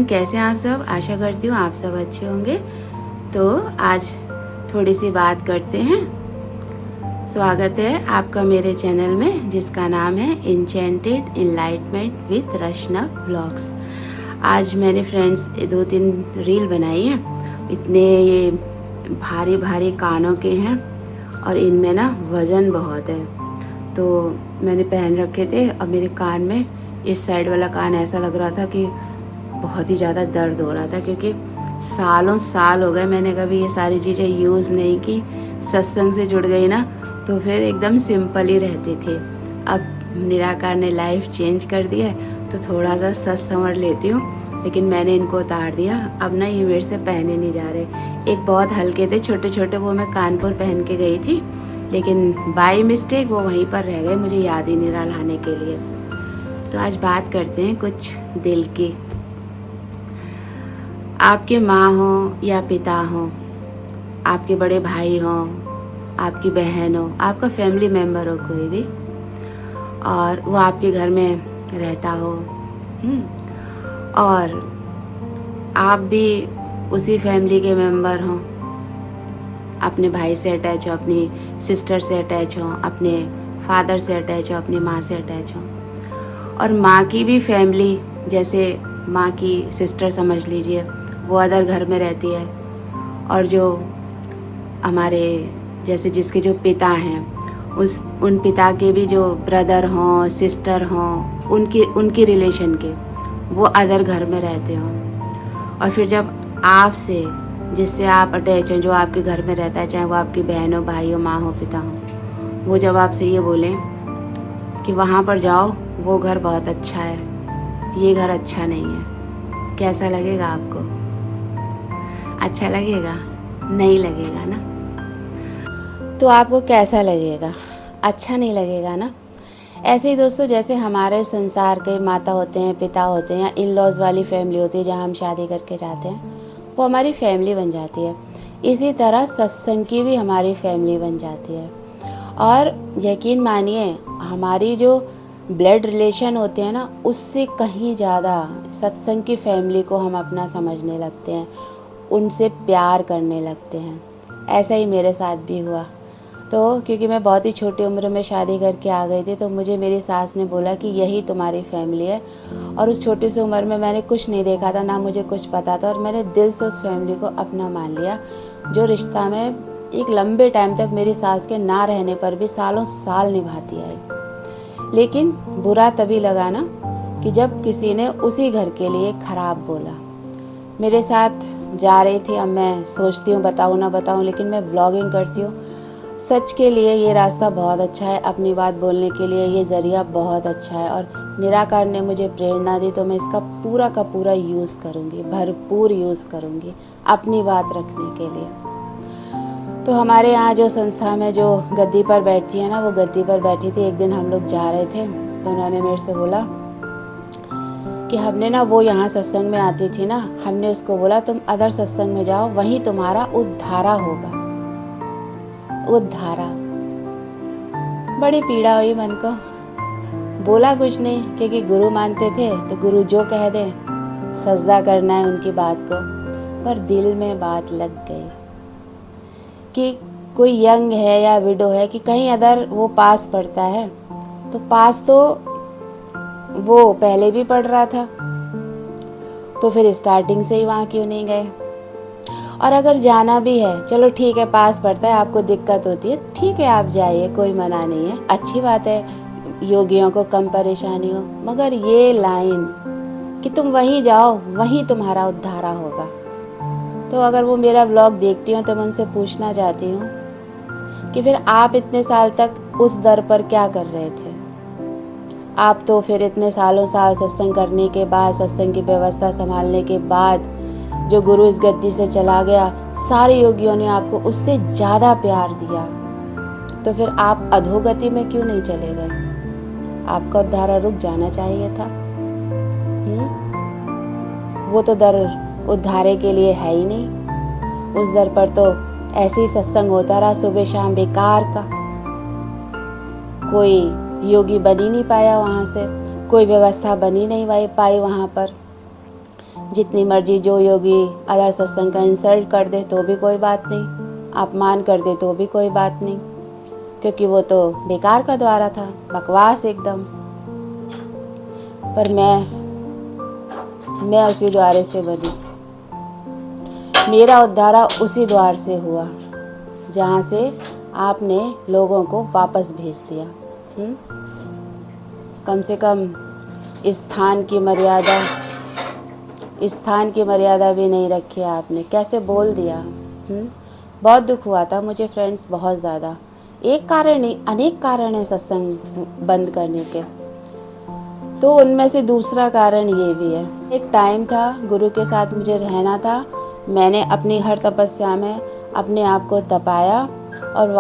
कैसे हैं आप सब? आशा करती हूँ आप सब अच्छे होंगे। तो आज थोड़ी सी बात करते हैं। स्वागत है आपका मेरे चैनल में, जिसका नाम है enchanted enlightenment with Rachna vlogs. आज मैंने फ्रेंड्स 2-3 रील बनाई हैं। इतने ये भारी भारी कानों के हैं और इनमें ना वज़न बहुत है। तो मैंने पहन रखे थे। अब मेरे कान में इस साइड वाला कान ऐसा लग रहा था कि बहुत ही ज़्यादा दर्द हो रहा था, क्योंकि सालों साल हो गए मैंने कभी ये सारी चीज़ें यूज़ नहीं की। सत्संग से जुड़ गई ना तो फिर एकदम सिंपल ही रहती थी। अब निराकार ने लाइफ चेंज कर दिया है तो थोड़ा सा सच संवर लेती हूँ, लेकिन मैंने इनको उतार दिया। अब ना ये मेरे से पहने नहीं जा रहे। एक बहुत हल्के थे छोटे छोटे, वो मैं कानपुर पहन के गई थी, लेकिन बाय मिस्टेक वो वहीं पर रह गए, मुझे याद ही नहीं रहा लाने के लिए। तो आज बात करते हैं कुछ दिल की। आपके माँ हो या पिता हो, आपके बड़े भाई हो, आपकी बहन हो, आपका फैमिली मेम्बर हो कोई भी, और वो आपके घर में रहता हो और आप भी उसी फैमिली के मेम्बर हो, अपने भाई से अटैच हो, अपनी सिस्टर से अटैच हो, अपने फादर से अटैच हो, अपनी माँ से अटैच हो, और माँ की भी फैमिली, जैसे माँ की सिस्टर समझ लीजिए, वो अदर घर में रहती है, और जो हमारे जैसे जिसके जो पिता हैं उन पिता के भी जो ब्रदर हों, सिस्टर हों, उनकी रिलेशन के वो अदर घर में रहते हों। और फिर जब आपसे, जिससे आप अटैच हैं, जो आपके घर में रहता है, चाहे वो आपकी बहन हो, भाई हो, माँ हो, पिता हो, वो जब आपसे ये बोलें कि वहाँ पर जाओ, वो घर बहुत अच्छा है, ये घर अच्छा नहीं है, कैसा लगेगा आपको? अच्छा लगेगा? नहीं लगेगा ना। तो आपको कैसा लगेगा? अच्छा नहीं लगेगा ना। ऐसे ही दोस्तों, जैसे हमारे संसार के माता होते हैं, पिता होते हैं, या इन लॉज वाली फैमिली होती है जहाँ हम शादी करके जाते हैं, वो हमारी फैमिली बन जाती है। इसी तरह सत्संग की भी हमारी फैमिली बन जाती है। और यकीन मानिए, हमारी जो ब्लड रिलेशन होते हैं ना, उससे कहीं ज़्यादा सत्संग की फैमिली को हम अपना समझने लगते हैं, उनसे प्यार करने लगते हैं। ऐसा ही मेरे साथ भी हुआ। तो क्योंकि मैं बहुत ही छोटी उम्र में शादी करके आ गई थी, तो मुझे मेरी सास ने बोला कि यही तुम्हारी फैमिली है। और उस छोटी सी उम्र में मैंने कुछ नहीं देखा था, ना मुझे कुछ पता था, और मैंने दिल से उस फैमिली को अपना मान लिया, जो रिश्ता में एक लंबे टाइम तक मेरी सास के ना रहने पर भी सालों साल निभाती आई। लेकिन बुरा तभी लगा ना कि जब किसी ने उसी घर के लिए खराब बोला। मेरे साथ जा रही थी, अब मैं सोचती हूँ बताऊँ ना बताऊँ, लेकिन मैं ब्लॉगिंग करती हूँ। सच के लिए ये रास्ता बहुत अच्छा है, अपनी बात बोलने के लिए ये ज़रिया बहुत अच्छा है, और निराकार ने मुझे प्रेरणा दी, तो मैं इसका पूरा का पूरा यूज़ करूँगी, भरपूर यूज़ करूँगी अपनी बात रखने के लिए। तो हमारे यहाँ जो संस्था में जो गद्दी पर बैठती है ना, वो गद्दी पर बैठी थी। एक दिन हम लोग जा रहे थे, तो उन्होंने मेरे से बोला कि हमने ना, वो यहाँ सत्संग में आती थी ना, हमने उसको बोला तुम अदर सत्संग में जाओ, वहीं तुम्हारा उद्धारा होगा। उद्धारा, बड़ी पीड़ा हुई मन को। बोला कुछ नहीं, क्योंकि गुरु मानते थे, तो गुरु जो कह दे सजदा करना है उनकी बात को। पर दिल में बात लग गई कि कोई यंग है या विडो है, कि कहीं अदर वो पास पढ़ता है, तो पास तो वो पहले भी पढ़ रहा था, तो फिर स्टार्टिंग से ही वहाँ क्यों नहीं गए? और अगर जाना भी है, चलो ठीक है, पास पड़ता है, आपको दिक्कत होती है, ठीक है आप जाइए, कोई मना नहीं है, अच्छी बात है, योगियों को कम परेशानी हो। मगर ये लाइन कि तुम वहीं जाओ, वहीं तुम्हारा उद्धारा होगा। तो अगर वो मेरा ब्लॉग देखती हो तो मैं उनसे पूछना चाहती हूँ कि फिर आप इतने साल तक उस दर पर क्या कर रहे थे? आप तो फिर इतने सालों साल सत्संग करने के बाद, सत्संग की व्यवस्था संभालने के बाद, जो गुरु इस गद्दी से चला गया, सारे योगियों ने आपको उससे ज़्यादा प्यार दिया, तो फिर आप अधोगति में क्यों नहीं चले गए? आपका उद्धारा रुक जाना चाहिए था। वो तो दर उद्धारे के लिए है ही नहीं। उस दर पर तो ऐसे ही सत्संग होता रहा, सुबह शाम बेकार का। कोई योगी बन ही नहीं पाया वहाँ से, कोई व्यवस्था बनी नहीं पाई वहाँ पर। जितनी मर्जी जो योगी अदर सत्संग का इंसल्ट कर दे तो भी कोई बात नहीं, अपमान कर दे तो भी कोई बात नहीं, क्योंकि वो तो बेकार का द्वारा था, बकवास एकदम। पर मैं उसी द्वारे से बनी। मेरा उद्धारा उसी द्वार से हुआ जहाँ से आपने लोगों को वापस भेज दिया। कम से कम स्थान की मर्यादा भी नहीं रखी आपने, कैसे बोल दिया। बहुत दुख हुआ था मुझे फ्रेंड्स, बहुत ज़्यादा। एक कारण नहीं, अनेक कारण है सत्संग बंद करने के, तो उनमें से दूसरा कारण ये भी है। एक टाइम था, गुरु के साथ मुझे रहना था, मैंने अपनी हर तपस्या में अपने आप को तपाया और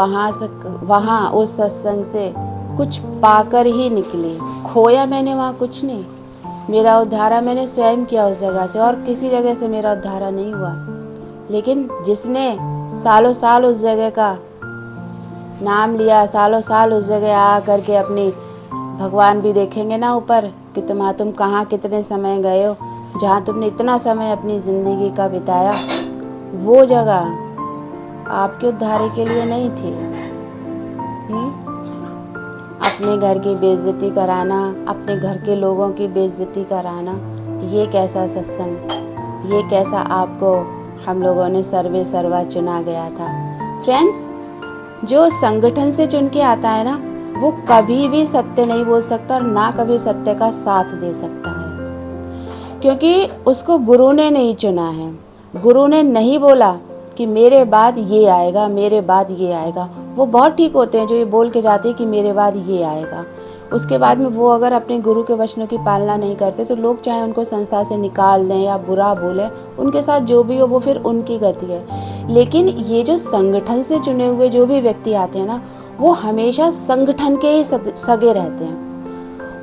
वहाँ उस सत्संग से कुछ पाकर ही निकली। खोया मैंने वहाँ कुछ नहीं, मेरा उद्धारा मैंने स्वयं किया उस जगह से, और किसी जगह से मेरा उद्धारा नहीं हुआ। लेकिन जिसने सालों साल उस जगह का नाम लिया, सालों साल उस जगह आ करके अपनी, भगवान भी देखेंगे ना ऊपर कि तुम कहाँ कितने समय गए हो, जहाँ तुमने इतना समय अपनी ज़िंदगी का बिताया, वो जगह आपके उद्धार के लिए नहीं थी। अपने घर की बेइज्जती कराना, अपने घर के लोगों की बेइज्जती कराना, ये कैसा सत्संग, ये कैसा आपको हम लोगों ने सर्वे सर्वा चुना गया था। फ्रेंड्स, जो संगठन से चुन के आता है ना, वो कभी भी सत्य नहीं बोल सकता और ना कभी सत्य का साथ दे सकता है, क्योंकि उसको गुरु ने नहीं चुना है। गुरु ने नहीं बोला कि मेरे बाद ये आएगा, मेरे बाद ये आएगा। वो बहुत ठीक होते हैं जो ये बोल के जाते हैं कि मेरे बाद ये आएगा, उसके बाद में वो अगर अपने गुरु के वचनों की पालना नहीं करते तो लोग चाहे उनको संस्था से निकाल दें या बुरा बोलें, उनके साथ जो भी हो वो फिर उनकी गति है। लेकिन ये जो संगठन से चुने हुए जो भी व्यक्ति आते हैं ना, वो हमेशा संगठन के ही सगे रहते हैं।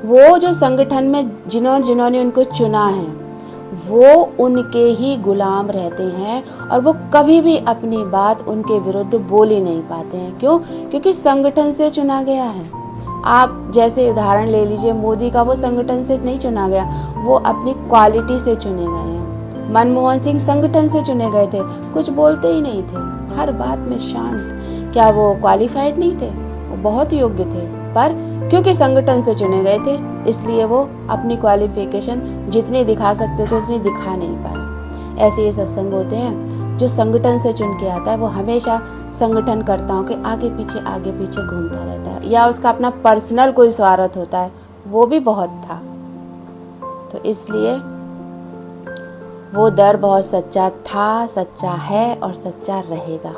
वो जो संगठन में जिन्होंने उनको चुना है, वो उनके ही गुलाम रहते हैं और वो कभी भी अपनी बात उनके विरुद्ध बोल ही नहीं पाते हैं। क्यों? क्योंकि संगठन से चुना गया है। आप जैसे उदाहरण ले लीजिए, मोदी का वो संगठन से नहीं चुना गया, वो अपनी क्वालिटी से चुने गए हैं। मनमोहन सिंह संगठन से चुने गए थे, कुछ बोलते ही नहीं थे, हर बात में शांत। क्या वो क्वालिफाइड नहीं थे? वो बहुत योग्य थे, पर क्योंकि संगठन से चुने गए थे इसलिए वो अपनी क्वालिफिकेशन जितनी दिखा सकते थे उतनी दिखा नहीं पाए। ऐसे ये सत्संग होते हैं, जो संगठन से चुन के आता है वो हमेशा संगठनकर्ताओं के आगे पीछे घूमता रहता है, या उसका अपना पर्सनल कोई स्वार्थ होता है, वो भी बहुत था। तो इसलिए वो दर बहुत सच्चा था, सच्चा है और सच्चा रहेगा।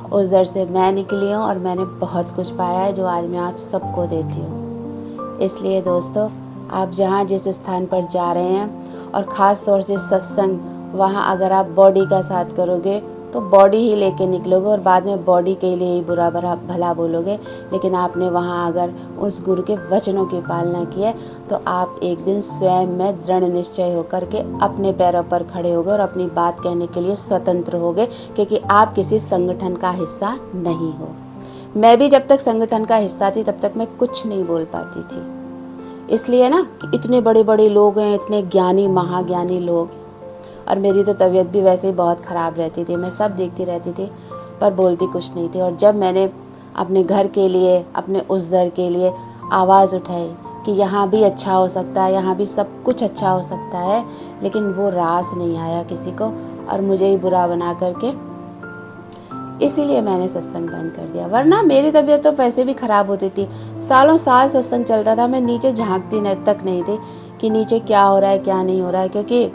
उस दर से मैं निकली हूँ और मैंने बहुत कुछ पाया है जो आज मैं आप सबको देती हूँ। इसलिए दोस्तों, आप जहाँ जिस स्थान पर जा रहे हैं और ख़ास तौर से सत्संग, वहाँ अगर आप बॉडी का साथ करोगे तो बॉडी ही लेके निकलोगे और बाद में बॉडी के लिए ही बुरा भला बोलोगे। लेकिन आपने वहाँ अगर उस गुरु के वचनों की पालना की है तो आप एक दिन स्वयं में दृढ़ निश्चय होकर के अपने पैरों पर खड़े होगे और अपनी बात कहने के लिए स्वतंत्र होगे, क्योंकि आप किसी संगठन का हिस्सा नहीं हो। मैं भी जब तक संगठन का हिस्सा थी तब तक मैं कुछ नहीं बोल पाती थी। इसलिए ना कि इतने बड़े बड़े लोग हैं, इतने ज्ञानी महाज्ञानी लोग, और मेरी तो तबीयत भी वैसे ही बहुत ख़राब रहती थी, मैं सब देखती रहती थी पर बोलती कुछ नहीं थी। और जब मैंने अपने घर के लिए, अपने उस दर के लिए आवाज़ उठाई कि यहाँ भी अच्छा हो सकता है, यहाँ भी सब कुछ अच्छा हो सकता है, लेकिन वो रास नहीं आया किसी को और मुझे ही बुरा बना करके, इसीलिए मैंने सत्संग बंद कर दिया। वरना मेरी तबीयत तो वैसे भी ख़राब होती थी, सालों साल सत्संग चलता था, मैं नीचे झांकती तक नहीं थी कि नीचे क्या हो रहा है क्या नहीं हो रहा है, क्योंकि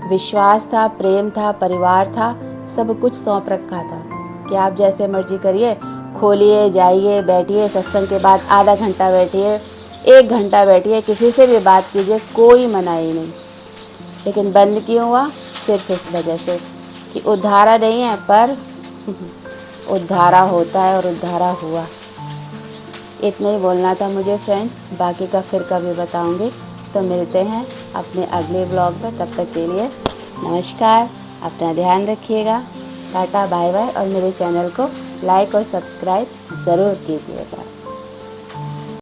विश्वास था, प्रेम था, परिवार था, सब कुछ सौंप रखा था कि आप जैसे मर्जी करिए, खोलिए, जाइए, बैठिए, सत्संग के बाद आधा घंटा बैठिए, 1 घंटा बैठिए, किसी से भी बात कीजिए, कोई मनाही नहीं। लेकिन बंद क्यों हुआ? सिर्फ इस वजह से कि उद्धारा नहीं है, पर उद्धारा होता है और उद्धारा हुआ। इतना ही बोलना था मुझे फ्रेंड्स, बाकी का फिर कभी बताऊंगी। तो मिलते हैं अपने अगले ब्लॉग में, तब तक के लिए नमस्कार, अपना ध्यान रखिएगा, टाटा बाय बाय, और मेरे चैनल को लाइक और सब्सक्राइब ज़रूर कीजिएगा।